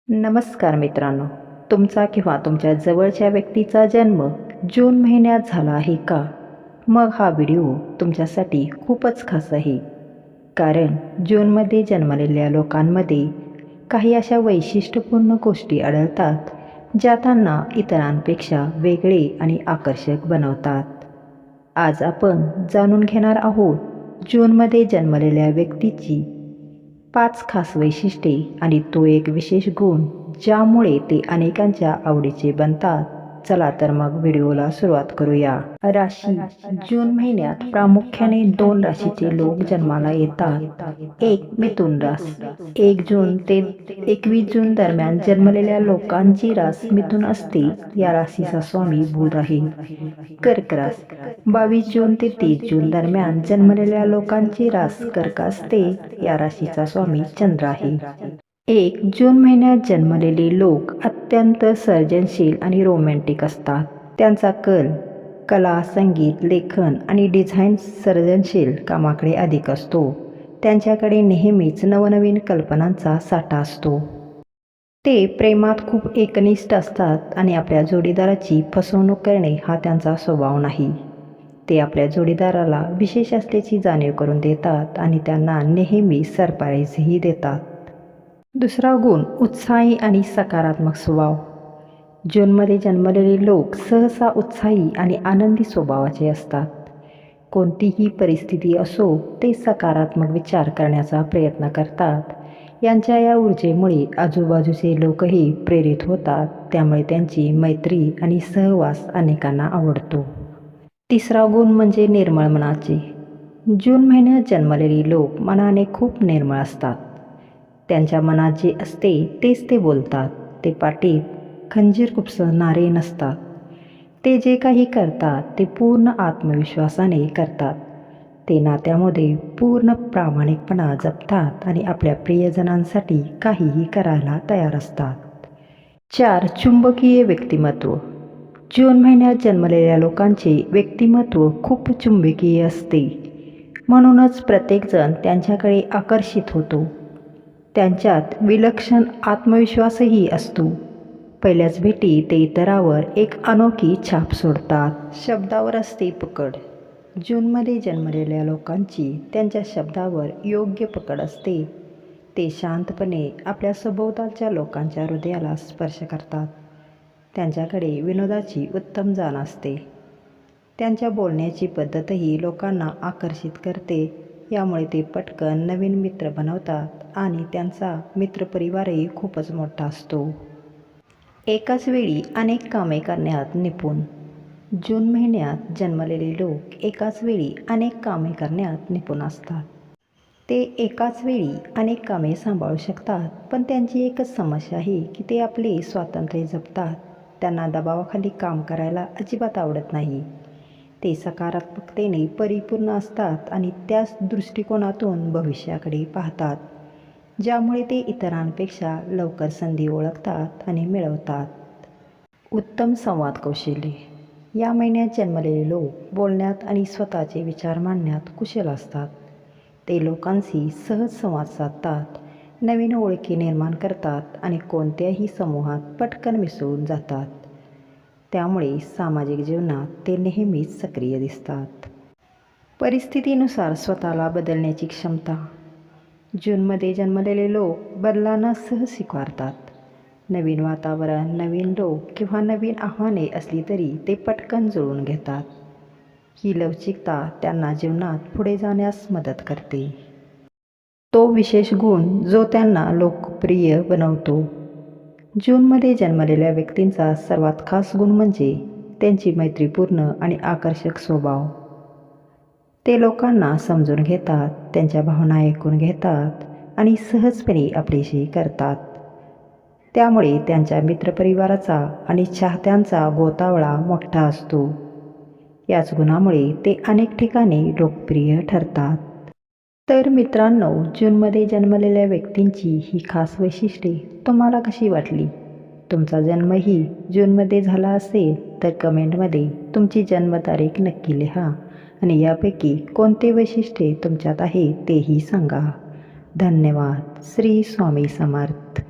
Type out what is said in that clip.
नमस्कार मित्रांनो, तुमचा किंवा तुमच्या जवळच्या व्यक्तीचा जन्म जून महिन्यात झाला आहे का? मग हा व्हिडिओ तुमच्यासाठी खूपच खास आहे. कारण जूनमध्ये जन्मलेल्या लोकांमध्ये काही अशा वैशिष्ट्यपूर्ण गोष्टी आढळतात ज्या त्यांना इतरांपेक्षा वेगळे आणि आकर्षक बनवतात. आज आपण जाणून घेणार आहोत जूनमध्ये जन्मलेल्या व्यक्तीची 5 खास वैशिष्ट्ये आणि तो एक विशेष गुण ज्यामुळे ते अनेकांच्या आवडीचे बनतात. चला तर मग व्हिडिओला सुरुवात करूया. राशी. जून महिन्यात प्रामुख्याने 2 राशीचे लोक जन्माला येतात. एक मिथुन रास. 1 जून ते 21 जून दरम्यान जन्मलेल्या लोकांची रास मिथुन असते. या राशीचा स्वामी बुध आहे. कर्क रास. 22 जून ते 30 जून दरम्यान जन्मलेल्या लोकांची रास कर्क असते. या राशीचा स्वामी चंद्र आहे. 1 जून महिन्यात जन्मलेले लोक अत्यंत सर्जनशील आणि रोमॅन्टिक असतात. त्यांचा कला, संगीत, लेखन आणि डिझाईन सर्जनशील कामाकडे अधिक असतो. त्यांच्याकडे नेहमीच नवनवीन कल्पनांचा साठा असतो. ते प्रेमात खूप एकनिष्ठ असतात आणि आपल्या जोडीदाराची फसवणूक करणे हा त्यांचा स्वभाव नाही. ते आपल्या जोडीदाराला विशेष असल्याची जाणीव करून देतात आणि त्यांना नेहमी सरप्राईजही देतात. दुसरा गुण उत्साही आणि सकारात्मक स्वभाव. जूनमध्ये जन्मलेले लोक सहसा उत्साही आणि आनंदी स्वभावाचे असतात. कोणतीही परिस्थिती असो ते सकारात्मक विचार करण्याचा प्रयत्न करतात. यांच्या या ऊर्जेमुळे आजूबाजूचे लोकही प्रेरित होतात. त्यामुळे त्यांची मैत्री आणि सहवास अनेकांना आवडतो. तिसरा गुण म्हणजे निर्मळ मनाचे. जून महिन्यात जन्मलेले लोक मनाने खूप निर्मळ असतात. त्यांच्या मनात जे असते तेच ते बोलतात. ते पाठीत खंजीर खुपसणारे नसतात. ते जे काही करतात ते पूर्ण आत्मविश्वासाने करतात. ते नात्यामध्ये पूर्ण प्रामाणिकपणा जपतात आणि आपल्या प्रियजनांसाठी काहीही करायला तयार असतात. 4 चुंबकीय व्यक्तिमत्व. जून महिन्यात जन्मलेल्या लोकांचे व्यक्तिमत्व खूप चुंबकीय असते. म्हणूनच प्रत्येकजण त्यांच्याकडे आकर्षित होतो. त्यांच्यात विलक्षण आत्मविश्वासही असतो. पहिल्याच भेटी ते इतरांवर एक अनोखी छाप सोडतात. शब्दावर असते पकड. जूनमध्ये जन्मलेल्या लोकांची त्यांच्या शब्दावर योग्य पकड असते. ते शांतपणे आपल्या सभोवतालच्या लोकांच्या हृदयाला स्पर्श करतात. त्यांच्याकडे विनोदाची उत्तम जाण असते. त्यांच्या बोलण्याची पद्धतही लोकांना आकर्षित करते. यामुळे ते पटकन नवीन मित्र बनवतात आणि त्यांचा मित्रपरिवारही खूपच मोठा असतो. एकाच वेळी अनेक कामे करण्यात निपुण. जून महिन्यात जन्मलेले लोक एकाच वेळी अनेक कामे करण्यात निपुण असतात. ते एकाच वेळी अनेक कामे सांभाळू शकतात. पण त्यांची एकच समस्या आहे की ते आपले स्वातंत्र्य जपतात. त्यांना दबावाखाली काम करायला अजिबात आवडत नाही. ते सकारात्मकतेने परिपूर्ण असतात आणि त्याच दृष्टिकोनातून भविष्याकडे पाहतात. ज्यामुळे ते इतरांपेक्षा लवकर संधी ओळखतात आणि मिळवतात. उत्तम संवाद कौशल्य. या महिन्यात जन्मलेले लोक बोलण्यात आणि स्वतःचे विचार मांडण्यात कुशल असतात. ते लोकांशी सहज संवाद साधतात, नवीन ओळखी निर्माण करतात आणि कोणत्याही समूहात पटकन मिसळून जातात. त्यामुळे सामाजिक जीवनात ते नेहमीच सक्रिय दिसतात. परिस्थितीनुसार स्वतःला बदलण्याची क्षमता. जूनमध्ये जन्मलेले लोक बदलांना सहज स्वीकारतात. नवीन वातावरण, नवीन लोक किंवा नवीन आव्हाने असली तरी ते पटकन जुळवून घेतात. ही लवचिकता त्यांना जीवनात पुढे जाण्यास मदत करते. तो विशेष गुण जो त्यांना लोकप्रिय बनवतो. जूनमध्ये जन्मलेल्या व्यक्तींचा सर्वात खास गुण म्हणजे त्यांची मैत्रीपूर्ण आणि आकर्षक स्वभाव. ते लोकांना समजून घेतात, त्यांच्या भावना ऐकून घेतात आणि सहजपणे आपलीशी करतात. त्यामुळे त्यांच्या मित्रपरिवाराचा आणि चाहत्यांचा गोतावळा मोठा असतो. याच गुणामुळे ते अनेक ठिकाणी लोकप्रिय ठरतात. तर मित्रांनो, जूनमध्ये जन्मलेल्या व्यक्तींची ही खास वैशिष्ट्ये तुम्हाला कशी वाटली? तुमचा जन्मही जूनमध्ये झाला असेल तर कमेंटमध्ये तुमची जन्मतारीख नक्की लिहा आणि यापैकी कोणते वैशिष्ट्ये तुमच्यात आहे तेही सांगा. धन्यवाद. श्री स्वामी समर्थ.